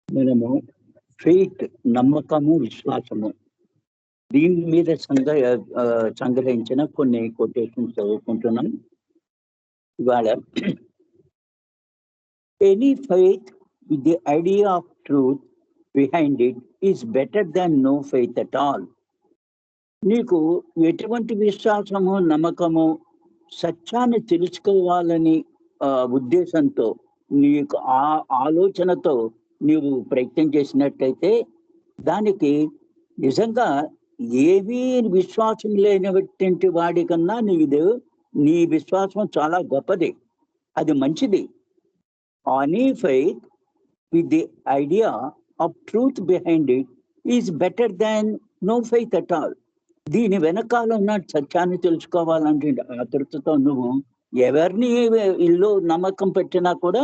మనము ఫెయిత్, నమ్మకము, విశ్వాసము దీని మీద సంగ్రహించిన కొన్ని కొటేషన్స్ చదువుకుంటున్నాం ఇవాళ. Any faith with the idea of truth behind it is better than no faith at all. నీకు ఎటువంటి విశ్వాసము, నమ్మకము, సత్యాన్ని తెలుసుకోవాలని ఉద్దేశంతో, నీకు ఆ ఆలోచనతో నీవు ప్రయత్నం చేసినట్టయితే దానికి నిజంగా ఏమీ విశ్వాసం లేనటువంటి వాడి కన్నా నీ విశ్వాసం చాలా గొప్పది, అది మంచిది. any faith with the idea of truth behind it is better than no faith at all. దీని వెనకాల ఉన్న సత్యాన్ని తెలుసుకోవాలంటే ఆతృతతో నువ్వు ఎవరిని ఇల్లు నమ్మకం పెట్టినా కూడా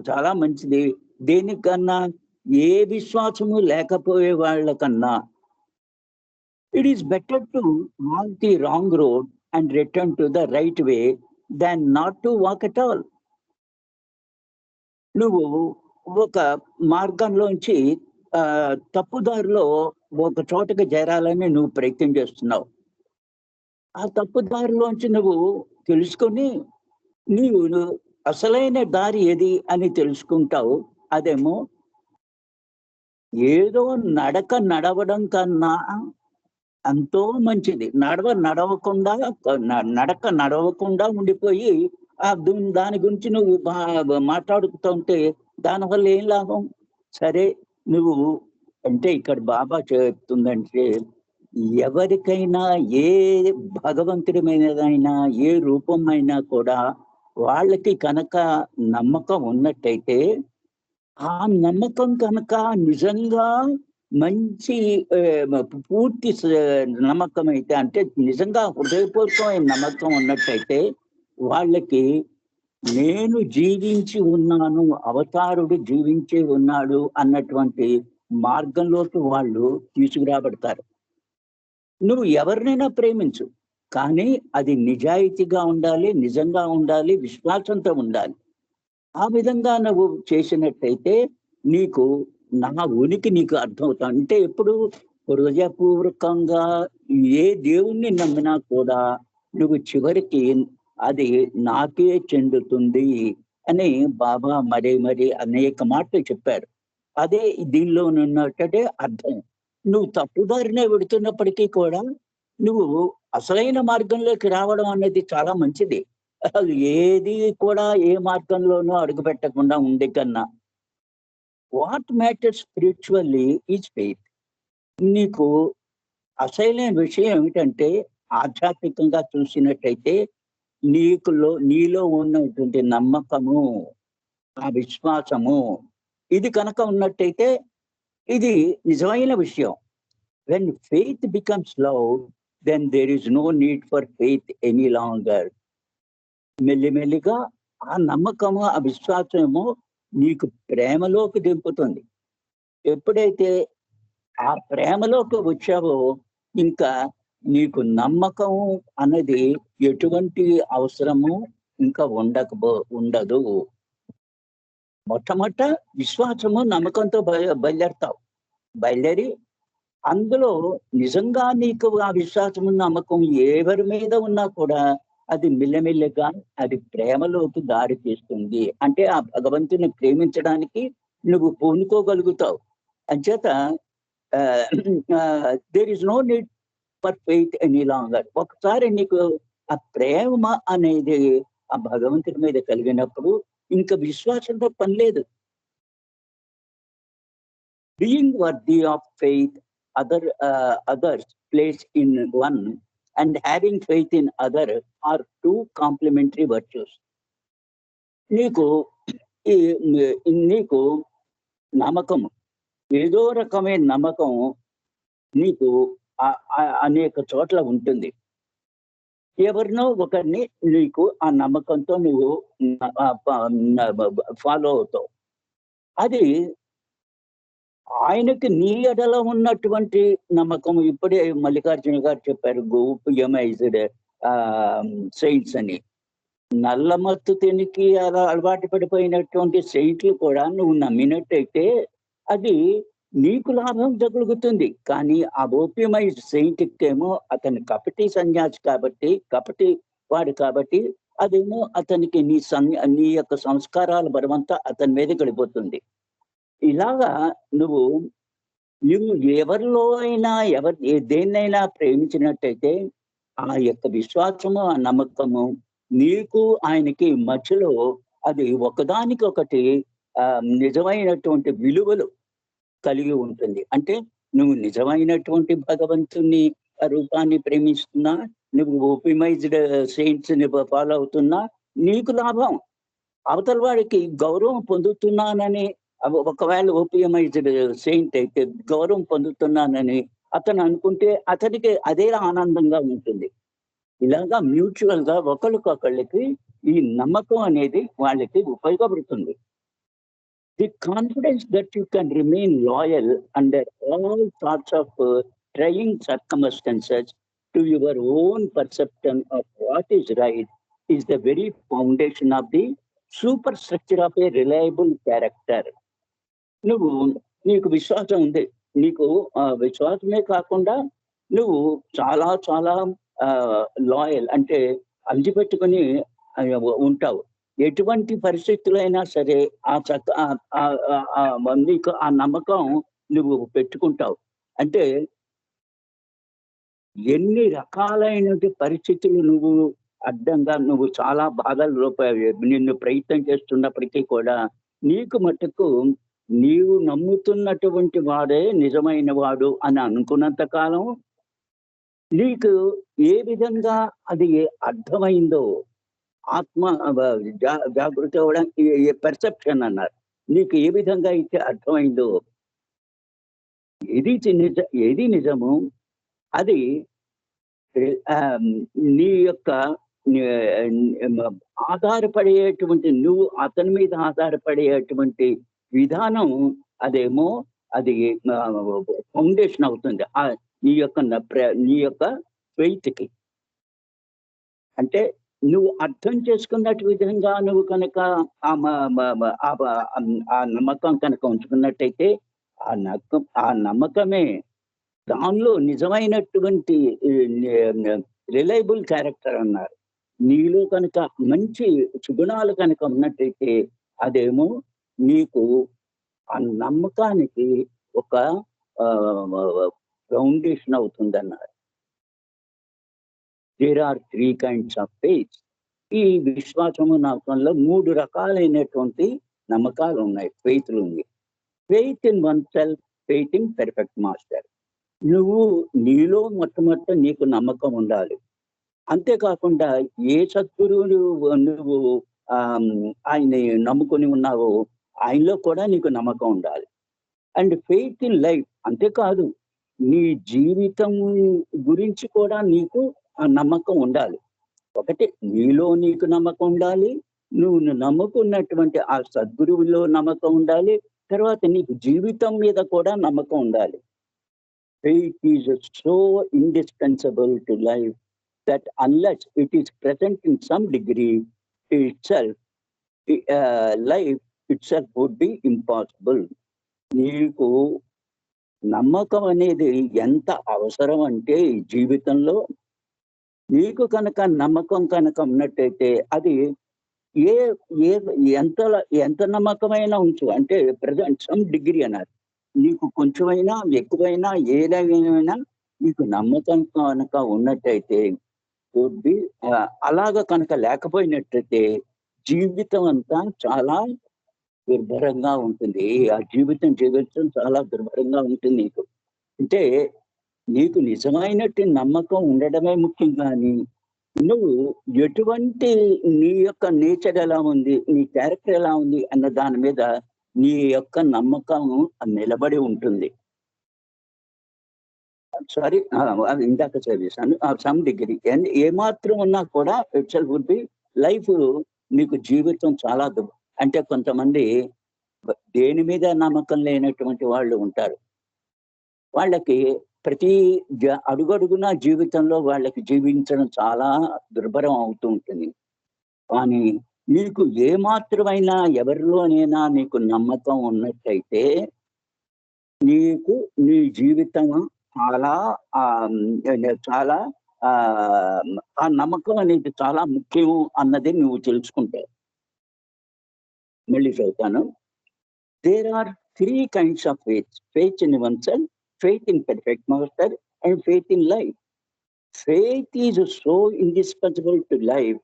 చాలా మంచిది. దేనికన్నా ఏ విశ్వాసము లేకపోయే వాళ్ళకన్నా it is better to walk the wrong road and return to the right way than not to walk at all. నువ్వు ఒక మార్గంలోంచి తప్పుదారిలో ఒక చోటకి చేరాలని నువ్వు ప్రయత్నం చేస్తున్నావు. ఆ తప్పుదారిలోంచి నువ్వు తెలుసుకొని నీవు అసలైన దారి ఏది అని తెలుసుకుంటావు. అదేమో ఏదో నడవడం కన్నా ఎంతో మంచిది. నడవకుండా ఉండిపోయి దాని గురించి నువ్వు మాట్లాడుతుంటే దానివల్ల ఏం లాభం? సరే, నువ్వు అంటే ఇక్కడ బాబా చెప్తుందంటే ఎవరికైనా ఏ భగవంతుడిమైనదైనా ఏ రూపమైనా కూడా వాళ్ళకి కనుక నమ్మకం ఉన్నట్టయితే, ఆ నమ్మకం కనుక నిజంగా మంచి పూర్తి నమ్మకం అయితే, అంటే నిజంగా హృదయపూర్వకమైన నమ్మకం ఉన్నట్టయితే వాళ్ళకి నేను జీవించి ఉన్నాను, అవతారుడు జీవించి ఉన్నాడు అన్నటువంటి మార్గంలోకి వాళ్ళు తీసుకురాబడతారు. నువ్వు ఎవరినైనా ప్రేమించు, కానీ అది నిజాయితీగా ఉండాలి, నిజంగా ఉండాలి, విశ్వాసంతో ఉండాలి. ఆ విధంగా నువ్వు చేసినట్టయితే నీకు నా ఉనికి నీకు అర్థమవుతావు. అంటే ఎప్పుడు హృదయపూర్వకంగా ఏ దేవుణ్ణి నమ్మినా కూడా నువ్వు చివరికి అది నాకే చెందుతుంది అని బాబా మరి అనేక మాటలు చెప్పారు. అదే దీనిలో ఉన్నట్టే అర్థం. నువ్వు తప్పుదారినే వెడుతున్నప్పటికీ కూడా నువ్వు అసలైన మార్గంలోకి రావడం అనేది చాలా మంచిది. అసలు ఏది కూడా ఏ మార్గంలోనూ అడుగు పెట్టకుండా ఉండే కన్నా what matters spiritually is faith. నీకు అసలైన విషయం ఏమిటంటే ఆధ్యాత్మికంగా చూసినట్టయితే నీలో ఉన్నటువంటి నమ్మకము, ఆ విశ్వాసము, ఇది కనుక ఉన్నట్టయితే ఇది నిజమైన విషయం. When faith becomes love, then there is no need for faith any longer. మెల్లిమెల్లిగా ఆ నమ్మకము, ఆ విశ్వాసము నీకు ప్రేమలోకి దింపుతుంది. ఎప్పుడైతే ఆ ప్రేమలోకి వచ్చావో ఇంకా నీకు నమ్మకం అన్నది ఎటువంటి అవసరము ఇంకా ఉండదు. మొట్టమొదట విశ్వాసము, నమ్మకంతో బయలుదేరతావు. బయలుదేరి అందులో నిజంగా నీకు ఆ విశ్వాసము, నమ్మకం ఎవరి మీద ఉన్నా కూడా అది మెల్లమెల్లగా అది ప్రేమలోకి దారి తీస్తుంది. అంటే ఆ భగవంతుని ప్రేమించడానికి నువ్వు పూనుకోగలుగుతావు. అంచేత there is no need for faith any longer. ఒకసారి నీకు ఆ ప్రేమ అనేది ఆ భగవంతుడి మీద కలిగినప్పుడు ఇంకా విశ్వాసంతో పని లేదు. Being worthy of faith others place in one and having faith in other are two complementary virtues. నీకు నమ్మకం, ఏదో రకమైన నమ్మకం నీకు అనేక చోట్ల ఉంటుంది. ఎవరినో ఒకరిని నీకు ఆ నమ్మకంతో నువ్వు ఫాలో అవుతావు. అది ఆయనకి నీ ఎడలో ఉన్నటువంటి నమ్మకం. ఇప్పుడే మల్లికార్జున గారు చెప్పారు, గోప్యమైజ్డ్ సెయింట్స్ అని. నల్లమత్తు తినికి అలా అలవాటు పడిపోయినటువంటి సెయింట్లు కూడా నువ్వు నమ్మినట్టయితే అది నీకు లాభం జరుగుతుంది. కానీ ఆ ఓపియమైజ్డ్ సెయింట్‌కేమో అతను కపటి సన్యాసి కాబట్టి, కపటి వాడు కాబట్టి అదేమో అతనికి నీ యొక్క సంస్కారాల బలమంతా అతని మీదకి వెళ్ళిపోతుంది. ఇలాగా నువ్వు నువ్వు ఎవరిలో అయినా దేన్నైనా ప్రేమించినట్టయితే ఆ యొక్క విశ్వాసము, ఆ నమ్మకము నీకు ఆయనకి మధ్యలో అది ఒకదానికొకటి నిజమైనటువంటి విలువలు కలిగి ఉంటుంది. అంటే నువ్వు నిజమైనటువంటి భగవంతుని రూపాన్ని ప్రేమిస్తున్నా, నువ్వు ఓపిమైజ్డ్ సెయింట్స్‌ని ఫాలో అవుతున్నా నీకు లాభం. అవతల వాడికి గౌరవం పొందుతున్నానని ఒకవేళ ఓపియమైజ్డ్ సెయింట్ అయితే గౌరవం పొందుతున్నానని అతను అనుకుంటే అతనికి అదే ఆనందంగా ఉంటుంది. ఇలాగా మ్యూచువల్‌గా ఒకళ్ళకొకళ్ళకి ఈ నమ్మకం అనేది వాళ్ళకి ఉపయోగపడుతుంది. The confidence that you can remain loyal under all sorts of trying circumstances to your own perception of what is right is the very foundation of the superstructure of a reliable character. నువ్వు నీకు విశ్వాసం ఉంది. నీకు విశ్వాసమే కాకుండా నువ్వు చాలా చాలా లాయల్ అంటే అంటిపెట్టుకొని ఉంటావు. ఎటువంటి పరిస్థితులైనా సరే నీకు ఆ నమ్మకం నువ్వు పెట్టుకుంటావు. అంటే ఎన్ని రకాలైనటువంటి పరిస్థితులు నువ్వు అడ్డంగా నువ్వు చాలా బాధల్లో నిన్ను ప్రయత్నం చేస్తున్నప్పటికీ కూడా నీకు మట్టుకు నీవు నమ్ముతున్నటువంటి వాడే నిజమైన వాడు అని అనుకున్నంత కాలం నీకు ఏ విధంగా అది అర్థమైందో ఆత్మ జాగృతి అవ్వడానికి పెర్సెప్షన్ అన్నారు. నీకు ఏ విధంగా అయితే అర్థమైందో ఏది నిజము అది నీ యొక్క ఆధారపడేటువంటి నువ్వు అతని మీద ఆధారపడేటువంటి విధానం అదేమో అది ఫౌండేషన్ అవుతుంది. నీ యొక్క ఫెయిత్‌కి. అంటే నువ్వు అర్థం చేసుకున్నట్టు విధంగా నువ్వు కనుక ఆ నమ్మకం కనుక ఉంచుకున్నట్టయితే ఆ నమ్మకమే దానిలో నిజమైనటువంటి రిలయబుల్ క్యారెక్టర్ అన్నారు. నీలో కనుక మంచి సుగుణాలు కనుక ఉన్నట్టయితే అదేమో నీకు ఆ నమ్మకానికి ఒక ఫౌండేషన్ అవుతుందన్నారు. There are 3 kinds of faith. ఈ విశ్వాసము నమ్మకంలో 3 రకాలైనటువంటి నమ్మకాలు ఉన్నాయి. ఫెయిత్‌లు ఉంది. Faith in oneself, faith in perfect master. నువ్వు నీలో మొట్టమొదట నీకు నమ్మకం ఉండాలి. అంతేకాకుండా ఏ సద్గురువులు నువ్వు ఆయన్ని నమ్ముకొని ఉన్నావో ఆయనలో కూడా నీకు నమ్మకం ఉండాలి. And faith in life. అంతేకాదు నీ జీవితం గురించి కూడా నీకు ఆ నమ్మకం ఉండాలి. ఒకటి నీలో నీకు నమ్మకం ఉండాలి. నువ్వు నమ్ముకున్నటువంటి ఆ సద్గురువులో నమ్మకం ఉండాలి. తర్వాత నీకు జీవితం మీద కూడా నమ్మకం ఉండాలి. Faith is so indispensable to life that unless it is present in some degree itself, life itself would be impossible. నీకు నమ్మకం అనేది ఎంత అవసరం అంటే ఈ జీవితంలో నీకు కనుక నమ్మకం కనుక ఉన్నట్టయితే అది ఏ ఏ ఎంత నమ్మకమైనా ఉంచు. అంటే ప్రెజెంట్ సమ్ డిగ్రీ అన్నారు. నీకు కొంచెమైనా ఎక్కువైనా ఏదైనా నీకు నమ్మకం కనుక ఉన్నట్టయితే అలాగ కనుక లేకపోయినట్టయితే జీవితం అంతా చాలా దుర్భరంగా ఉంటుంది. ఆ జీవితం చాలా దుర్భరంగా ఉంటుంది నీకు. అంటే నీకు నిజమైనట్టు నమ్మకం ఉండడమే ముఖ్యం. కానీ నువ్వు ఎటువంటి నీ యొక్క నేచర్ ఎలా ఉంది, నీ క్యారెక్టర్ ఎలా ఉంది అన్న దాని మీద నీ యొక్క నమ్మకం నిలబడి ఉంటుంది. సారీ అది ఇందాక చదివేశాను. సమ్ డిగ్రీ ఏమాత్రం ఉన్నా కూడా ఇట్సెల్ఫ్ వుడ్ బి లైఫ్ నీకు జీవితం చాలా అంటే కొంతమంది దేని మీద నమ్మకం లేనటువంటి వాళ్ళు ఉంటారు. వాళ్ళకి ప్రతి అడుగడుగునా జీవితంలో వాళ్ళకి జీవించడం చాలా దుర్భరం అవుతూ ఉంటుంది. కానీ నీకు ఏమాత్రమైనా ఎవరిలోనైనా నీకు నమ్మకం ఉన్నట్టయితే, నీకు నీ జీవితం చాలా చాలా ఆ నమ్మకం అనేది చాలా ముఖ్యం అన్నది నువ్వు తెలుసుకుంటావు. మళ్ళీ చదువుతాను. There are 3 kinds of faith. Faith in oneself, faith in perfect master and faith in life. Faith is so indispensable to life.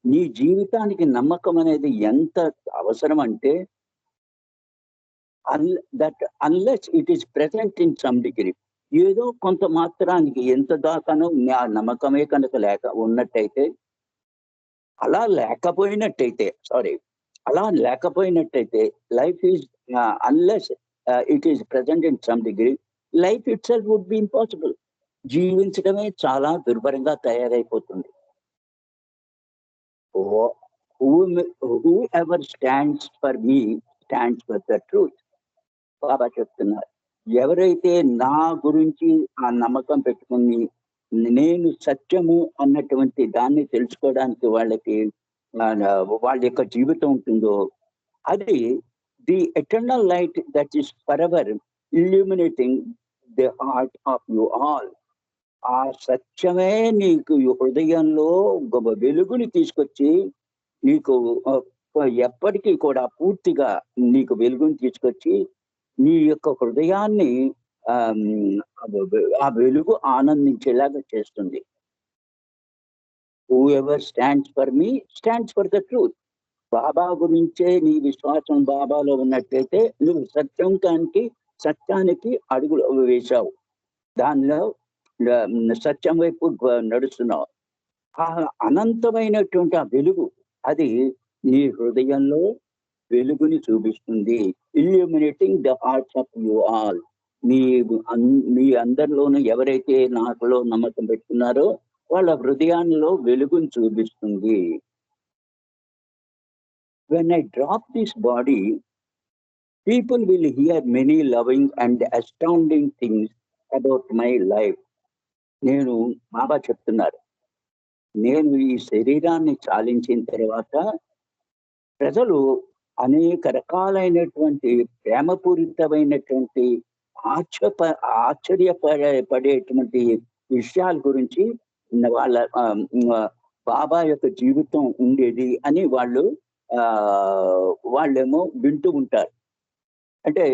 నీ జీవితానికి నమ్మకం అనేది ఎంత అవసరం అంటే, unless it is present in some degree. ఏదో కొంత మాత్రానికి ఎంత దాకానో ఆ నమ్మకమే కనుక ఉన్నట్టయితే, అలా లేకపోయినట్టయితే సారీ. అలా లేకపోయినట్టయితే life is unless it is present in some degree, life itself would be impossible. జీవించడమే చాలా దుర్భరంగా తయారైపోతుంది. Oh whom whoever stands for me stands for the truth. Baba చెప్తున్నారు. ఎవరైతే నా గురించి ఆ నమ్మకం పెట్టుకొని, నేను సత్యము అన్నటువంటి దాన్ని తెలుసుకోవడానికి వాళ్ళకి వాళ్ళ యొక్క జీవితం ఉంటుందో, అది the eternal light that is forever illuminating the heart of you all. ఆ సత్యమే నీకు ఈ హృదయంలో వెలుగుని తీసుకొచ్చి నీకు ఎప్పటికీ కూడా పూర్తిగా నీకు వెలుగుని తీసుకొచ్చి నీ యొక్క హృదయాన్ని ఆ వెలుగు ఆనందించేలాగా చేస్తుంది. Whoever stands for me stands for the truth. Baba గురించే నీ విశ్వాసం బాబాలో ఉన్నట్టయితే నువ్వు సత్యానికి అడుగులు వేశావు. దానిలో సత్యం వైపు నడుస్తున్నావు. ఆ అనంతమైనటువంటి ఆ వెలుగు అది నీ హృదయంలో వెలుగుని చూపిస్తుంది. Illuminating the hearts of you all. మీ మీ అందరిలోనూ ఎవరైతే నాకులో నమ్మకం పెట్టుకున్నారో వాళ్ళ హృదయాల్లో వెలుగుని చూపిస్తుంది. When I drop this body, people will hear many loving and astounding things about my life. నేను బాబా చెప్తున్నారు. నేను ఈ శరీరాన్ని చాలించిన తర్వాత ప్రజలు అనేక రకాలైనటువంటి ప్రేమపూరితమైనటువంటి ఆశ్చర్య పడేటువంటి విషయాల గురించి వాళ్ళ బాబా యొక్క జీవితం ఉండేది అని వాళ్ళేమో వింటూ ఉంటారు. అంటే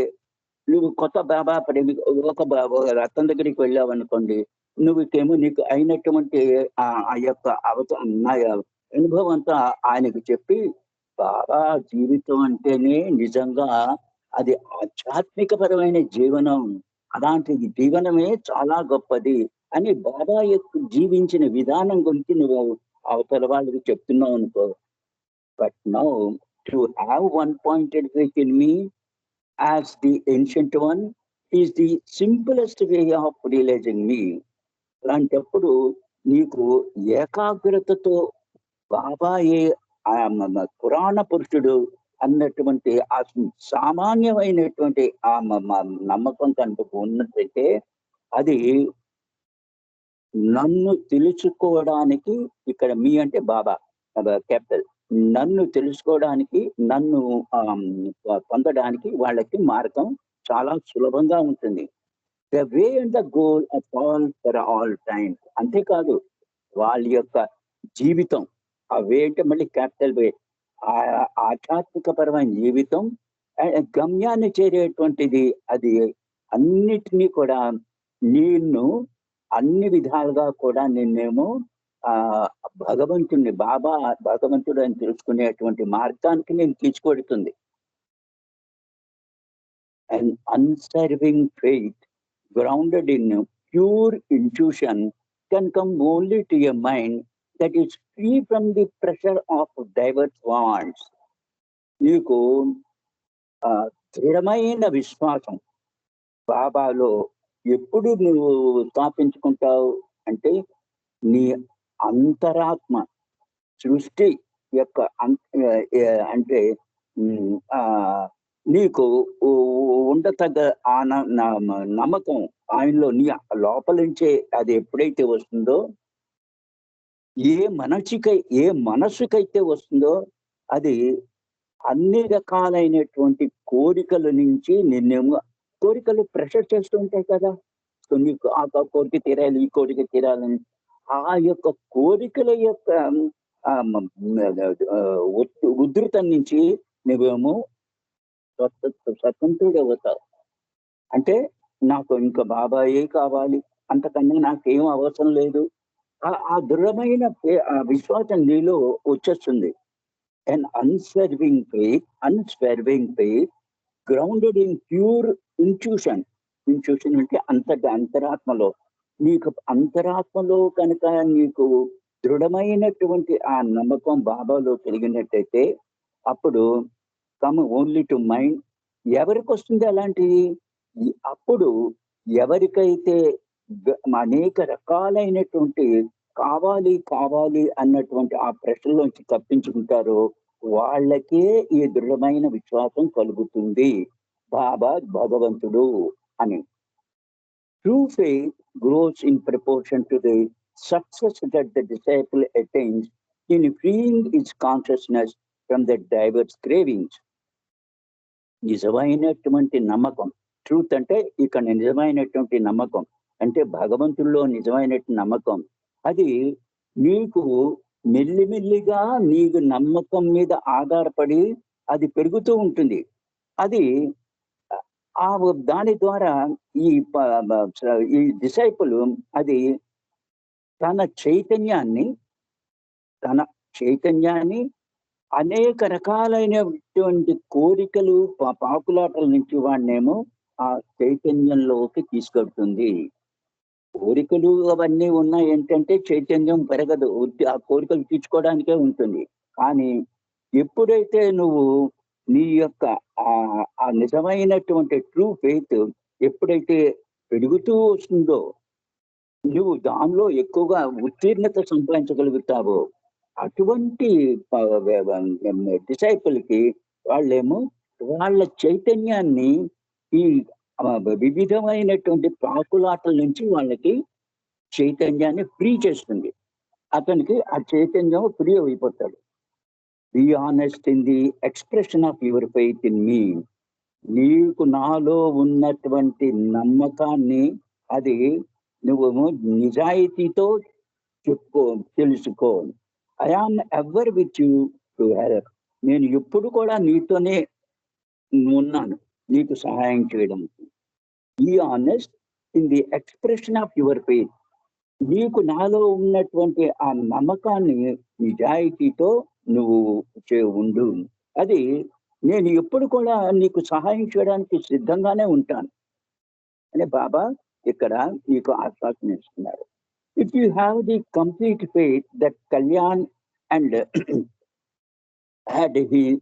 నువ్వు కొత్త బాబా ప్రేమి ఒక రథం దగ్గరికి వెళ్ళావనుకోండి, నువ్వుకేమో నీకు అయినటువంటి ఆ యొక్క నా అనుభవం అంతా ఆయనకు చెప్పి, బాబా జీవితం అంటేనే నిజంగా అది ఆధ్యాత్మికపరమైన జీవనం. అలాంటి జీవనమే చాలా గొప్పది అని బాబా యొక్క జీవించిన విధానం గురించి నువ్వు అవతల వాళ్ళకి చెప్తున్నావు అనుకో. But now to have one pointed faith in me as the ancient one is the simplest way of realizing me. అలాంటప్పుడు నీకు ఏకాగ్రతతో బాబాయే పురాణ పురుషుడు అన్నటువంటి ఆ సామాన్యమైనటువంటి ఆ నమ్మకం కనుక ఉన్నట్లయితే అది నన్ను తెలుసుకోవడానికి, ఇక్కడ మీ అంటే బాబా క్యాపిటల్, నన్ను తెలుసుకోవడానికి, నన్ను పొందడానికి వాళ్ళకి మార్గం చాలా సులభంగా ఉంటుంది. The way and the goal of all for all times. అంతేకాదు వాళ్ళ యొక్క జీవితం, ఆ వే అంటే మళ్ళీ క్యాపిటల్ వే, ఆధ్యాత్మికపరమైన జీవితం గమ్యాన్ని చేరేటువంటిది. అది అన్నిటినీ కూడా నిన్ను అన్ని విధాలుగా కూడా నిన్నేమో బాబా భగవంతుడు అని తెలుసుకునేటువంటి మార్గానికి నేను తీసుకొడుతుంది. And unswerving faith grounded in pure intuition can come only to a mind that is free from the pressure of diverse wants. నీకు దృఢమైన విశ్వాసం బాబాలో ఎప్పుడు నువ్వు స్థాపించుకుంటావు అంటే, నీ అంతరాత్మ సృష్టి యొక్క అంటే నీకు ఉండతగ్గ ఆ నమ్మకం ఆయనలో నీ లోపల నుంచే అది ఎప్పుడైతే వస్తుందో, ఏ మనసుకైతే వస్తుందో అది అన్ని రకాలైనటువంటి కోరికల నుంచి నిన్నేమో కోరికలు ప్రెషర్ చేస్తూ ఉంటాయి కదా! సో నీకు ఆ కోరిక తీరాలి, ఈ కోరిక తీరాలని. ఆ యొక్క కోరికల యొక్క ఉధృతం నుంచి నువ్వేమో స్వతంత్రుడవుతావు. అంటే నాకు ఇంక బాబాయే కావాలి. అంతకన్నా నాకేం అవసరం లేదు. ఆ దృఢమైన విశ్వాసం నీలో వచ్చేస్తుంది. An unswerving faith grounded in pure intuition. Intuition అంటే అంతరాత్మలో. నీకు అంతరాత్మలో కనుక నీకు దృఢమైనటువంటి ఆ నమ్మకం బాబాలో కలిగినట్టయితే అప్పుడు కమ్ ఓన్లీ టు మైండ్. ఎవరికొస్తుంది అలాంటిది? అప్పుడు ఎవరికైతే అనేక రకాలైనటువంటి కావాలి కావాలి అన్నటువంటి ఆ ప్రశ్నలోంచి తప్పించుకుంటారో వాళ్ళకే ఈ దృఢమైన విశ్వాసం కలుగుతుంది బాబా భగవంతుడు అని. True faith gross in proportion to the success that the disciple attains in freeing his consciousness from the divorce cravings. నిజమైనటువంటి నమ్మకం, ట్రూత్ అంటే ఇక్కడ నిజమైనటువంటి నమ్మకం అంటే భగవంతుల్లో నిజమైనటువంటి నమ్మకం. అది నీకు మెల్లిమెల్లిగా నీకు నమ్మకం మీద ఆధారపడి అది పెరుగుతూ ఉంటుంది. అది దాని ద్వారా ఈ డిసైపుల్ అది తన చైతన్యాన్ని అనేక రకాలైనటువంటి కోరికలు పాకులాటల నుంచి వాడినేమో ఆ చైతన్యంలోకి తీసుకెళ్తుంది. కోరికలు అవన్నీ ఉన్నాయి ఏంటంటే చైతన్యం పెరగదు, ఆ కోరికలు తీర్చుకోవడానికే ఉంటుంది. కానీ ఎప్పుడైతే నువ్వు నీ యొక్క ఆ నిజమైనటువంటి ట్రూ ఫెయిత్ ఎప్పుడైతే పెరుగుతూ వస్తుందో నువ్వు దానిలో ఎక్కువగా ఉత్తీర్ణత సంపాదించగలుగుతావో అటువంటి డిసైపుల్కి వాళ్ళేమో వాళ్ళ చైతన్యాన్ని ఈ వివిధమైనటువంటి పాకులాటల నుంచి వాళ్ళకి చైతన్యాన్ని ఫ్రీ చేస్తుంది. అతనికి ఆ చైతన్యం ఫ్రీ అయిపోతాడు. Be honest in the expression of your faith in me. నీకు నాలో ఉన్నటువంటి నమ్మకాన్ని అది నువ్వు నిజాయితీతో తెలుసుకో. I am ever with you to help. నేను ఎప్పుడు కూడా నీతోనే ఉన్నాను నీకు సహాయం చేయడానికి. Be honest in the expression of your faith. నీకు నాలో ఉన్నటువంటి ఆ నమ్మకాన్ని నిజాయితీతో నువ్వు ఉండు. అది నేను ఎప్పుడు కూడా నీకు సహాయం చేయడానికి సిద్ధంగానే ఉంటాను అని బాబా ఇక్కడ నీకు ఆశ్వాసన ఇస్తున్నారు. If you have the complete faith that Kalyan and had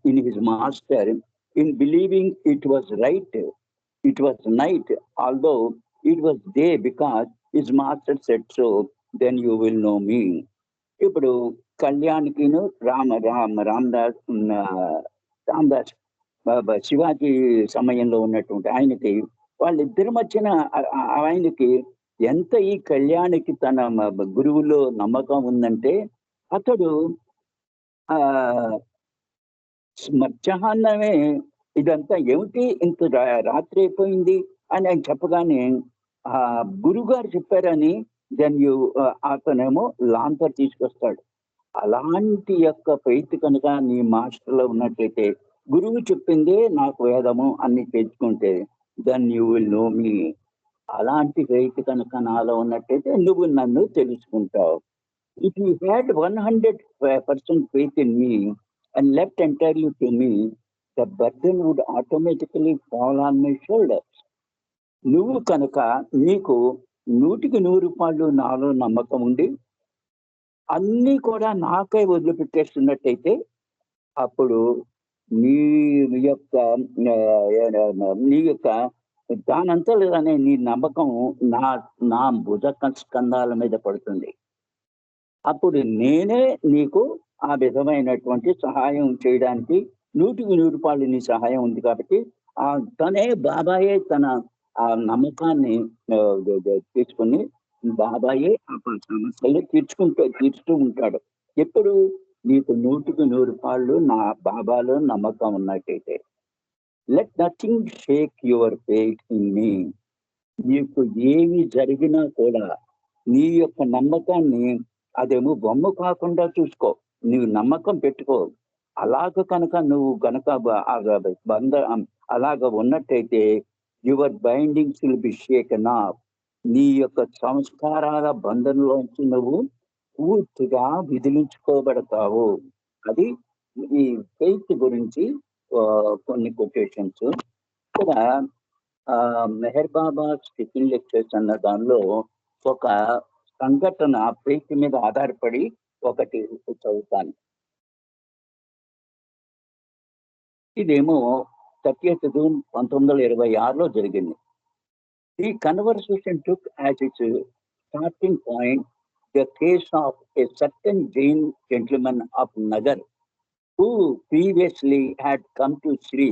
in his master, in believing it was right, it was night, although it was day, because his master said so, then you will know me. ఇప్పుడు కళ్యాణ్కిను రామదాస్ శివాజీ సమయంలో ఉన్నటువంటి ఆయనకి వాళ్ళిద్దరి మధ్యన ఆయనకి ఎంత ఈ కళ్యాణికి తన గురువులో నమ్మకం ఉందంటే అతడు మధ్యాహ్నమే ఇదంతా ఏమిటి ఇంత రాత్రి అయిపోయింది అని ఆయన చెప్పగానే ఆ గురుగారు చెప్పారని అతనేమో లాంతర్ తీసుకొస్తాడు. అలాంటి యొక్క ఫెయిత్ కనుక నీ మాస్టర్లో ఉన్నట్లయితే గురువు చెప్పిందే నాకు వేదము అన్ని తెచ్చుకుంటే దెన్ యూ విల్ నో మీ. అలాంటి ఫెయిత్ కనుక నాలో ఉన్నట్లయితే నువ్వు నన్ను తెలుసుకుంటావు. If you had 100% faith in me and left entirely to me, the burden would automatically fall on my shoulders. నువ్వు కనుక నీకు 100% నాలో నమ్మకం ఉండి అన్నీ కూడా నాకై వదిలిపెట్టేస్తున్నట్టయితే అప్పుడు నీ యొక్క దానంతలోనే నీ నమ్మకం నా భుజ స్కంధాల మీద పడుతుంది. అప్పుడు నేనే నీకు ఆ విధమైనటువంటి సహాయం చేయడానికి 100% నీ సహాయం ఉంది కాబట్టి తనే బాబాయే తన ఆ నమ్మకాన్ని తీసుకొని బాబాయే ఆ సమస్యలు తీర్చుతూ ఉంటాడు. ఎప్పుడు నీకు 100% నా బాబాలో నమ్మకం ఉన్నట్టయితే. Let nothing Sheikh your faith in me. నీకు ఏమి జరిగినా కూడా నీ యొక్క నమ్మకాన్ని అదేమో బొమ్మ కాకుండా చూసుకో. నీవు నమ్మకం పెట్టుకో. అలాగ కనుక నువ్వు గనక అలాగ ఉన్నట్టయితే your bindings will be షేకెన్ of. నీ యొక్క సంస్కారాల బంధంలోంచి నువ్వు పూర్తిగా విదిలించుకోబడతావు. అది ఈ ఫెయిత్ గురించి కొన్ని కొటేషన్స్. ఇక్కడ మెహర్ బాబా స్పీకింగ్ లెక్చర్స్ అన్న దానిలో ఒక సంఘటన ఫెయిత్ మీద ఆధారపడి ఒకటి చదువుతాను. ఇదేమో 30th June 1926లో జరిగింది. The conversation took as its starting point the case of a certain Jain gentleman of Nagar who previously had come to Sri,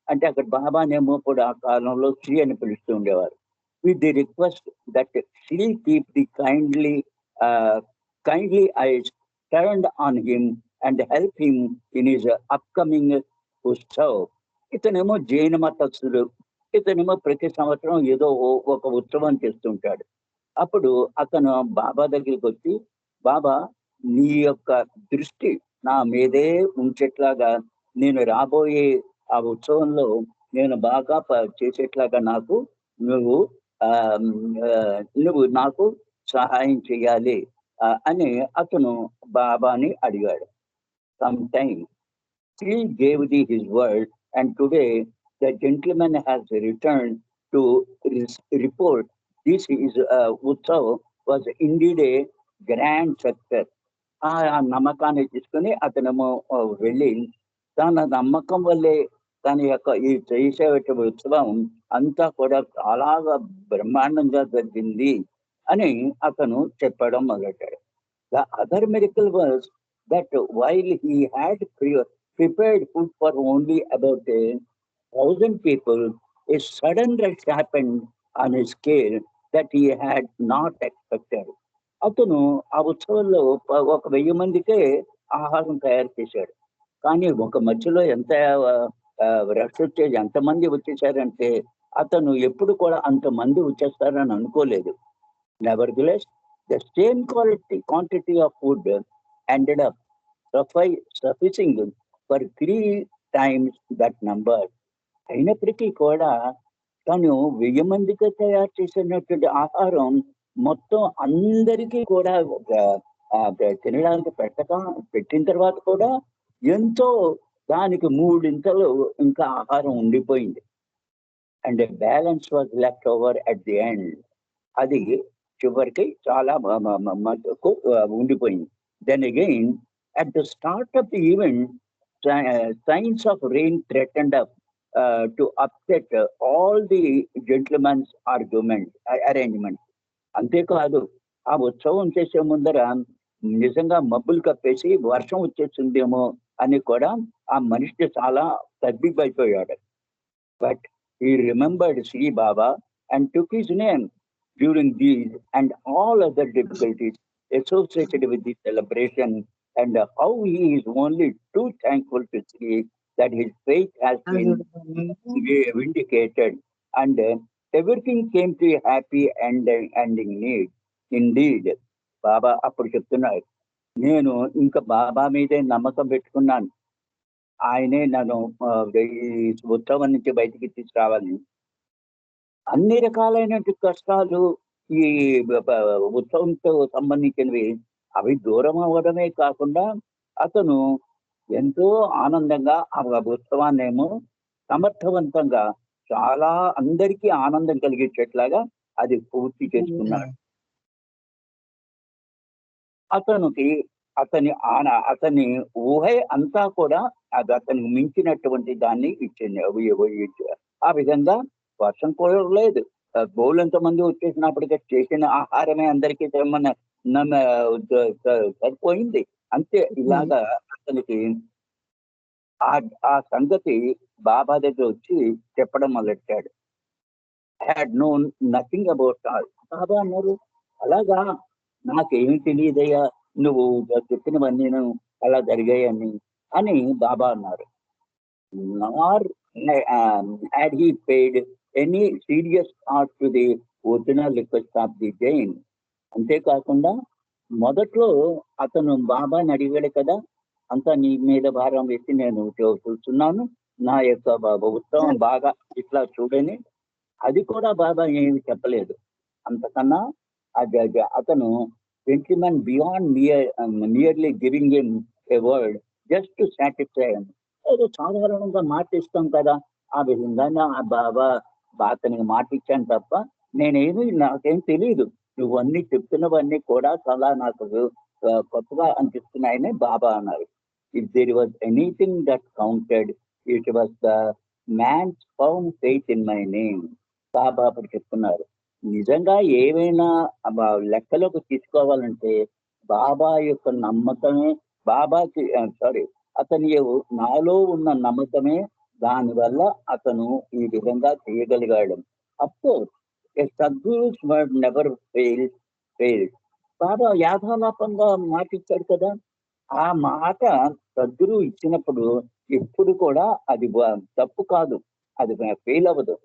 అంటే అక్కడ బాబానేమో కూడా ఆ కాలంలో శ్రీ అని పిలుస్తూ ఉండేవారు, with the request that Sri keep the kindly eyes turned on him and help him in his upcoming Utsav. ఇతనేమో జైన మతస్థుడు. ఇతనేమో ప్రతి సంవత్సరం ఏదో ఒక ఉత్సవం చేస్తుంటాడు. అప్పుడు అతను బాబా దగ్గరికి వచ్చి, బాబా నీ యొక్క దృష్టి నా మీదే ఉంచేట్లాగా, నేను రాబోయే ఆ ఉత్సవంలో నేను బాగా చేసేట్లాగా నువ్వు నువ్వు నాకు సహాయం చేయాలి అని అతను బాబాని అడిగాడు. Some time Sri gave his word, and today the gentleman has returned to report this is Utsav was indeed a grand success. ఆ నమ్మకాన్ని తీసుకుని అతనేమో వెళ్ళి తన నమ్మకం వల్లే తన యొక్క ఈ చేసే ఉత్సవం అంతా కూడా చాలా బ్రహ్మాండంగా జరిగింది అని అతను చెప్పడం మొదలెట్టాడు. The other miracle was that while he had prepared food for only about 1,000 people, a sudden rush happened on a scale that he had not expected. అతను ఆ ఉత్సవంలో 1,000 మందికే ఆహారం తయారు చేశాడు. కానీ ఒక మధ్యలో ఎంత రష్ వచ్చేది, ఎంతమంది వచ్చేసారంటే అతను ఎప్పుడు కూడా అంతమంది వచ్చేస్తారని అనుకోలేదు. Nevertheless, the same quantity of food ended up sufficing for 3 times that number. అయినప్పటికీ కూడా తను 1000 మందికి తయారు చేసినటువంటి ఆహారం మొత్తం అందరికీ కూడా తినడానికి పెట్టిన తర్వాత కూడా ఎంతో దానికి 3 ఇంతలు ఇంకా ఆహారం ఉండిపోయింది. And balance was left over at the end. అది చివరికి చాలా ఉండిపోయింది. Then again at the start of the event signs of rain threatened to upset all the gentlemen's arrangements. అంతేకాదు ఆ ఉత్సవం చేసే ముందర నిజంగా మబ్బులు కప్పేసి వర్షం వచ్చేసిందేమో అని కూడా ఆ మనిషి చాలా తబ్బిబ్బైపోయాడు. But he remembered Sri Baba and took his name during these and all other difficulties associated with the celebration, and how he is only too thankful to Sri that his faith has been vindicated and everything came to a happy ending need. Indeed, బాబా అప్పుడు చెప్తున్నారు, నేను ఇంకా బాబా మీదే నమ్మకం పెట్టుకున్నాను. ఆయనే నన్ను ఈ ఉత్సవం నుంచి బయటికి తీసుకురావాలి. అన్ని రకాలైనటువంటి కష్టాలు ఈ ఉత్సవంతో సంబంధించినవి అవి దూరం అవ్వడమే కాకుండా అతను ఎంతో ఆనందంగా ఆ ఉత్సవాన్నేమో సమర్థవంతంగా చాలా అందరికీ ఆనందం కలిగించేట్లాగా అది పూర్తి చేసుకున్నాడు. అతని ఊహ అంతా కూడా అది అతనికి మించినటువంటి దాన్ని ఇచ్చింది. ఆ విధంగా వర్షం కూడా లేదు, బోళ్ళెంత మంది వచ్చేసినప్పటికీ చేసిన ఆహారమే అందరికీ సరిపోయింది. అంతే. ఇలాగా అతనికి ఆ ఆ సంగతి బాబా దగ్గర వచ్చి చెప్పడం మొదలెట్టాడు. Had known nothing about all. Baba అన్నారు, అలాగా, నాకేమి తెలియదయ్యా, నువ్వు చెప్పినవన్నీ అలా జరిగాయని అని బాబా అన్నారు. నార్ had he paid any serious thought to the original request of the Jain. అంతేకాకుండా మొదట్లో అతను బాబాని అడిగాడు కదా, అంతా నీ మీద భారం వేసి నేను చూస్తున్నాను, నా యొక్క ఉత్సవం బాగా ఇట్లా చూడని, అది కూడా బాబా ఏమి చెప్పలేదు. అంతకన్నా అతను gentlemen beyond nearly giving him a word just to satisfy. ఏదో సాధారణంగా మాట ఇస్తాం కదా, ఆ విధంగా ఆ బాబా అతనికి మాట ఇచ్చాను తప్ప నాకేం తెలియదు, నువ్వు అన్ని చెప్తున్నవన్నీ కూడా చాలా నాకు కొత్తగా అనిపిస్తున్నాయని బాబా అన్నారు. If there was anything that counted, it was the man's found faith in my name. Baba అప్పుడు చెప్తున్నారు, నిజంగా ఏవైనా లెక్కలోకి తీసుకోవాలంటే బాబా యొక్క నమ్మకమే, బాబాకి అతని నాలో ఉన్న నమ్మకమే దానివల్ల అతను ఈ విధంగా చేయగలిగాడు. అఫ్కోర్స్ ఏ సద్గురుస్ వర్డ్ నెవర్ ఫెయిల్డ్. బాబా యాథాలాపంగా మాట ఇచ్చాడు కదా, ఆ మాట సద్గురు ఇచ్చినప్పుడు ఎప్పుడు కూడా అది తప్పు కాదు, అది ఫెయిల్ అవ్వదు.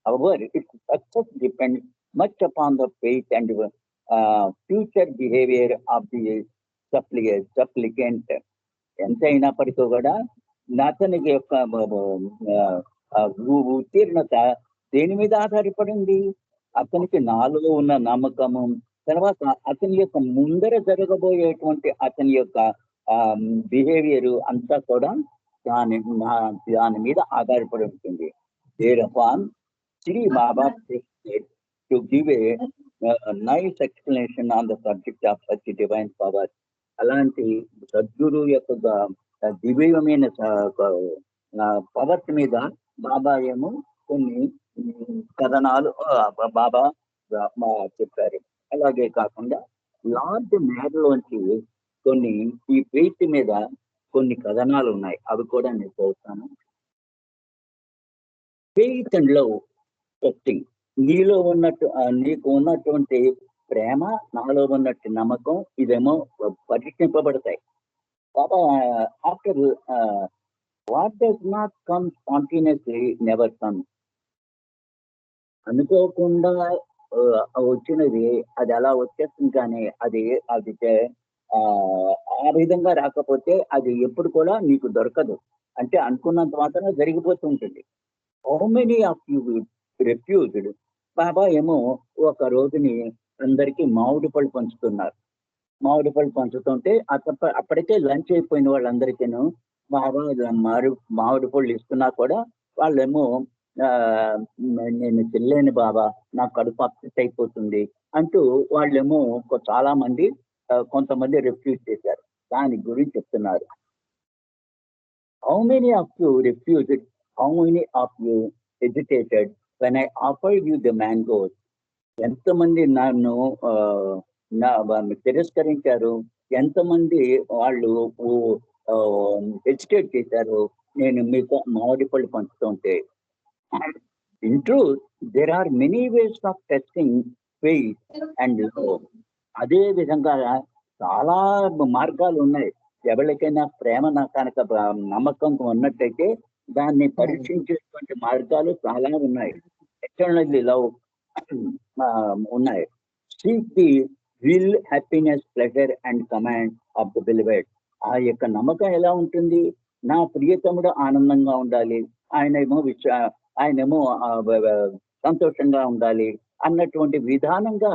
However, its success depends much upon the faith and future behavior of the supplicant. ఎంత అయినప్పటికీ కూడా అతనికి యొక్క ఉత్తీర్ణత దేని మీద ఆధారపడింది? అతనికి నాలో ఉన్న నమ్మకము, తర్వాత అతని యొక్క ముందర జరగబోయేటువంటి అతని యొక్క బిహేవియర్ అంతా కూడా దాని మీద ఆధారపడి ఉంటుంది. Thereupon, Sri Baba proceeded to give a nice explanation on the subject of such divine power. అలాంటి సద్గురు యొక్క దివ్యమైన పవర్స్ మీద బాబా ఏమో కొన్ని కథనాలు బాబా చెప్పారు. అలాగే కాకుండా లార్డ్ మేడలోంచి కొన్ని ఈ ఫెయిత్ మీద కొన్ని కథనాలు ఉన్నాయి, అవి కూడా నేను చదువుతాను. Faith and love testing. నీలో నీకు ఉన్నటువంటి ప్రేమ, నాలో ఉన్నట్టు నమ్మకం, ఇదేమో పరీక్షింపబడతాయి. Baba after what does not come spontaneously never come. అనుకోకుండా వచ్చినది అది అలా వచ్చేస్తుంది, కానీ అది ఆ విధంగా రాకపోతే అది ఎప్పుడు కూడా నీకు దొరకదు. అంటే అనుకున్నంత మాత్రం జరిగిపోతూ ఉంటుంది. How many of you refused. Baba ఏమో ఒక రోజుని అందరికీ మామిడి పళ్ళు పంచుతున్నారు. మామిడి పళ్ళు పంచుతుంటే అప్పటికే లంచ్ అయిపోయిన వాళ్ళందరికీను బాబా మామిడి పళ్ళు ఇస్తున్నా కూడా వాళ్ళేమో నేను తినలేను బాబా, నాకు కడుపు అప్సెట్ అయిపోతుంది అంటూ వాళ్ళేమో చాలా మంది కొంతమంది రిఫ్యూజ్ చేశారు. దాని గురించి చెప్తున్నారు. How many of you refused, how many of you hesitated when I offered you the mangoes. ఎంతమంది నన్ను తిరస్కరించారు, ఎంతమంది వాళ్ళు హెజిటేట్ చేశారు నేను మీకు మామిడి పళ్ళు పంచుతుంటే. In truth there are many ways of testing faith and love. అదే విధంగా చాలా మార్గాలు ఉన్నాయి. ఎవరికైనా ప్రేమ కనుక నమ్మకం ఉన్నట్టయితే దాన్ని పరీక్షించేటువంటి మార్గాలు చాలా ఉన్నాయి. ఎటర్నల్లీ లవ్ ఉన్నాయి. Seek the will, happiness, pleasure and command of the beloved. ఆ యొక్క నమ్మకం ఎలా ఉంటుంది? నా ప్రియతముడు ఆనందంగా ఉండాలి, ఆయనేమో సంతోషంగా ఉండాలి అన్నటువంటి విధానంగా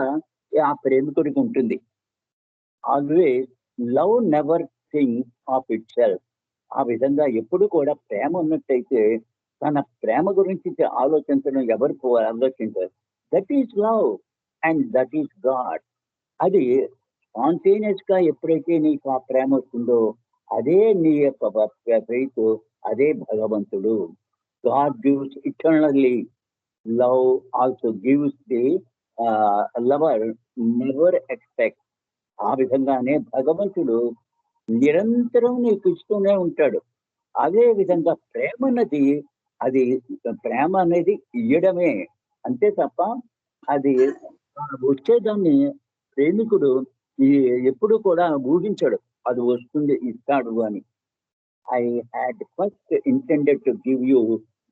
ఆ ప్రేమికుడికి ఉంటుంది. Always love never think of it self. ఆ విధంగా ఎప్పుడు కూడా ప్రేమ ఉన్నట్టయితే తన ప్రేమ గురించి ఆలోచించడం ఎవరు ఆలోచించారు. That is love and that is God. అది స్పాంటేనియస్ గా ఎప్పుడైతే నీకు ఆ ప్రేమ వస్తుందో అదే నీ యొక్క ఫెయిత్, అదే భగవంతుడు. God gives eternally, love also gives the lover never expect. ఆ విధంగానే భగవంతుడు నిరంతరం నీకు ఇస్తూనే ఉంటాడు. అదే విధంగా ప్రేమ అన్నది అది ప్రేమ అనేది ఇయ్యడమే అంతే తప్ప అది వచ్చేదాన్ని ప్రేమికుడు ఈ ఎప్పుడు కూడా ఊహించడు అది వస్తుంది ఇస్తాడు అని. I had first intended to give you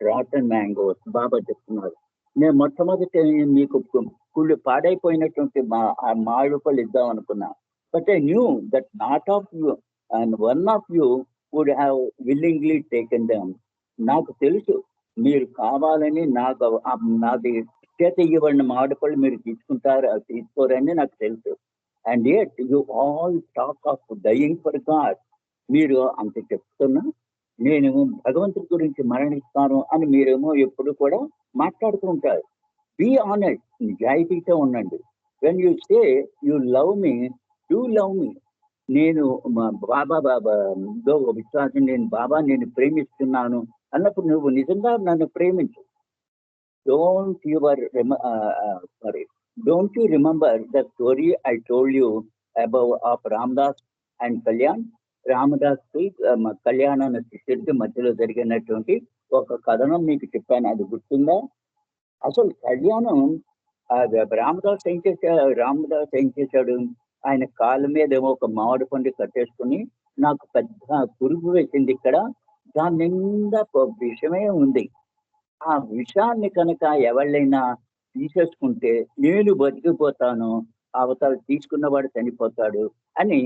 rotten mangoes Baba చెప్తున్నారు. నేను మొట్టమొదటి మీకు కుళ్ళు పాడైపోయినటువంటి ఆ మామిడి పళ్ళు ఇద్దాం అనుకున్నా. But I knew that not of you and one of you would have willingly taken them. నాకు తెలుసు మీరు కావాలని నాకు నాది చేత ఇవ్వబడిన మామిడి పళ్ళు మీరు తీసుకుంటారు తీసుకోరని నాకు తెలుసు. And yet you all talk of dying for God. మీరు అంత చెప్తున్నా నేను భగవంతుడి గురించి మరణిస్తాను అని మీరేమో ఎప్పుడు కూడా మాట్లాడుతూ ఉంటారు. బీ ఆనెస్ట్, నిజాయితీతో ఉండండి. When you say you love me, do love మీ. నేను బాబా బాబా విశ్వాసం, నేను బాబా నేను ప్రేమిస్తున్నాను అన్నప్పుడు నువ్వు నిజంగా నన్ను ప్రేమించు. Don't your sorry don't you remember the story I told you above of Ramdas and Kalyan. Ramdas కి కళ్యాణ్ అనే శిష్యుడికి మధ్యలో జరిగినటువంటి ఒక కథనం మీకు చెప్పాను, అది గుర్తుందా? అసలు కళ్యాణం రామదాస్ ఏం చేశాడు, ఆయన కాళ్ళ మీద ఏమో ఒక మామిడి పండు కట్టేసుకుని నాకు పెద్ద పురుగు వేసింది ఇక్కడ, దాని నిండా విషమే ఉంది, ఆ విషాన్ని కనుక ఎవళ్ళైనా తీసేసుకుంటే నేను బతికిపోతాను, అవతల తీసుకున్నవాడు చనిపోతాడు అని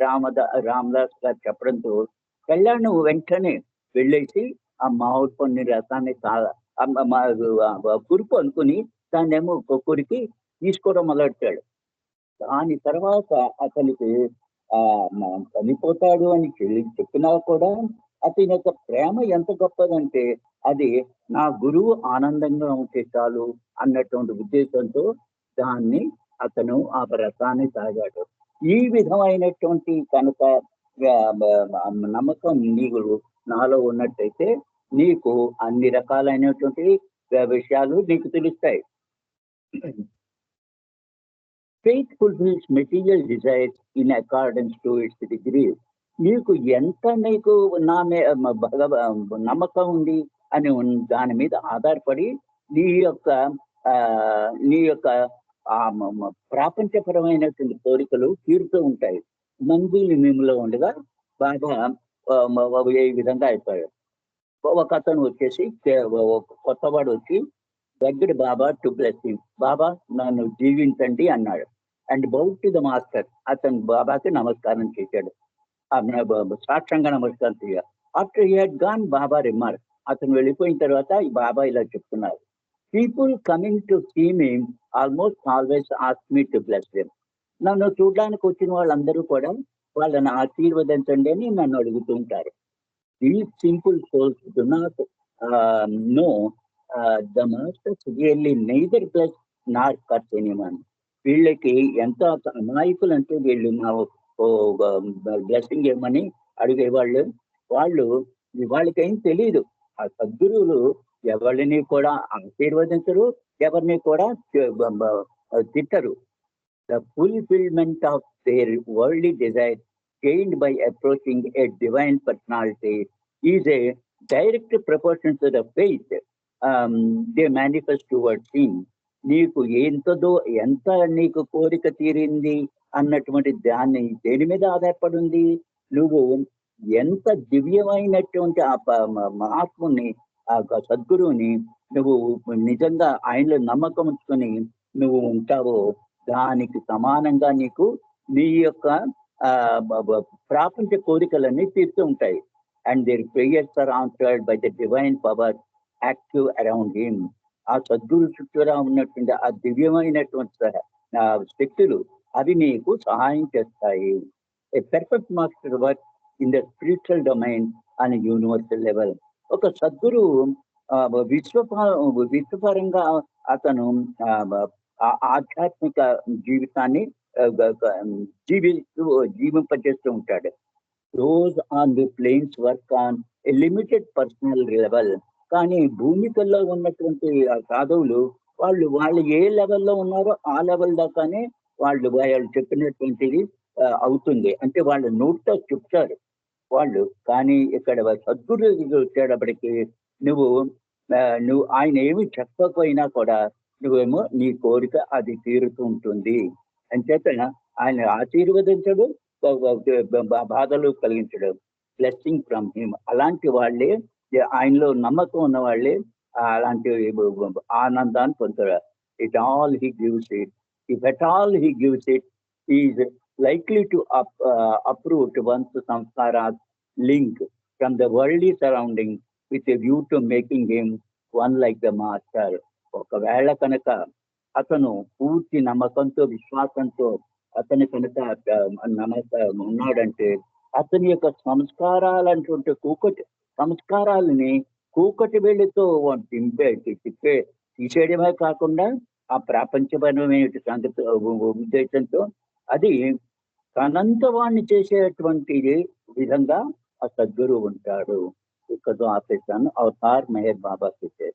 రామదాస్ గారు చెప్పడంతో కళ్యాణ్ వెంటనే వెళ్ళేసి ఆ మామిడి పండు రసాన్ని పురుపు అనుకుని దాన్ని ఏమో కొరికి తీసుకోవడం మొదలెట్టాడు. దాని తర్వాత అతనికి ఆ చనిపోతాడు అని చెప్పినా కూడా అతని యొక్క ప్రేమ ఎంత గొప్పదంటే అది నా గురువు ఆనందంగా ఉంటే చాలు అన్నటువంటి ఉద్దేశంతో దాన్ని అతను ఆ రసాన్ని తాగాడు. ఈ విధమైనటువంటి కనుక నమ్మకం నీకు నాలో ఉన్నట్టయితే నీకు అన్ని రకాలైనటువంటి విషయాలు నీకు తెలుస్తాయి. Faith fulfills material desires in accordance to its degree. నీకు ఎంత నీకు నమ్మకం ఉంది అని దాని మీద ఆధారపడి నీ యొక్క నీ యొక్క ప్రాపంచపరమైనటువంటి కోరికలు తీరుతూ ఉంటాయి. మందిని మేములో ఉండగా బాగా ఏ విధంగా అయిపోయాడు. ఒక అతను వచ్చేసి కొత్తవాడు వచ్చి దగ్గర బాబా టు బ్లెస్సింగ్, బాబా నన్ను జీవించండి అన్నాడు. And bow to the master, అతను బాబాకి నమస్కారం చేశాడు, సాక్షంగా నమస్కారం చేయాలి. After he had gone Baba remark, అతను వెళ్ళిపోయిన తర్వాత ఈ బాబా ఇలా చెప్తున్నారు, people coming to see me almost always ask me to bless them. నన్ను చూడడానికి వచ్చిన వాళ్ళందరూ కూడా వాళ్ళని ఆశీర్వదించండి అని నన్ను అడుగుతూ ఉంటారు. These simple souls do not know the masters really neither bless nor curse anyone. వీళ్ళకి ఎంత అమాయకులు అంటే వీళ్ళు నా బ్లెస్సింగ్ ఏమని అడిగేవాళ్ళు, వాళ్ళకి ఏం తెలియదు. ఆ సద్గురువులు ఎవరిని కూడా ఆశీర్వదించరు, ఎవరిని కూడా తిట్టరు. The fulfillment of their worldly desire gained by approaching a divine personality is a direct proportion to the faith they manifest towards him. నీకు ఎంత నీకు కోరిక తీరింది అన్నటువంటి దాన్ని దేని మీద ఆధారపడి ఉంది, నువ్వు ఎంత దివ్యమైనటువంటి ఆ మహాత్ముని ఆ సద్గురువుని నువ్వు నిజంగా ఆయనలో నమ్మకం ఉంచుకొని నువ్వు ఉంటావో దానికి సమానంగా నీకు నీ యొక్క ప్రాపంచ కోరికలన్నీ తీరుతూ ఉంటాయి. And their prayers are answered by the divine power active around him. ఆ సద్గురు చుట్టూరా ఉన్నటువంటి ఆ దివ్యమైనటువంటి శక్తులు అవి నీకు సహాయం చేస్తాయి. A perfect master work in the spiritual domain and universal level. ఒక సద్గురువు విశ్వపరంగా అతను ఆధ్యాత్మిక జీవితాన్ని జీవింపజేస్తూ ఉంటాడు. Those on the planes work on a limited personal level. కానీ భూమికల్లో ఉన్నటువంటి సాధువులు వాళ్ళు ఏ లెవెల్లో ఉన్నారో ఆ లెవెల్ దాకానే వాళ్ళు చెప్పినటువంటిది అవుతుంది. అంటే వాళ్ళు నోటితో చెప్తారు, వాళ్ళు. కానీ ఇక్కడ సద్గురు వచ్చేటప్పటికి నువ్వు నువ్వు ఆయన ఏమి చెప్పకపోయినా కూడా నువ్వేమో నీ కోరిక అది తీరుతూ ఉంటుంది. అంచేత ఆయన ఆశీర్వదించడు, బాధలు కలిగించడు. Blessing from him. అలాంటి వాళ్ళే, ఆయనలో నమ్మకం ఉన్న వాళ్ళే అలాంటి ఆనందాన్ని పొందుతారు. It all he gives it. If at all he gives it, is likely to uproot one's samskaras link from the worldly surrounding with a view to making him one like the master. ఒకవేళ కనుక అతను పూర్తి నమ్మకంతో విశ్వాసంతో అతని కనుక ఉన్నాడంటే అతని యొక్క సంస్కారాలంటే సంస్కారాలని కూకటి వేళ్ళతో తిప్పే తీసేయడమే కాకుండా ఆ ప్రాపంచపరమైన సంగతి ఉద్దేశంతో అది తనంత వాణ్ణి చేసేటువంటి విధంగా ఆ సద్గురు ఉంటాడు. ఇక్కడ ఆపేశాను. అవతార్ మెహర్ బాబా చేసే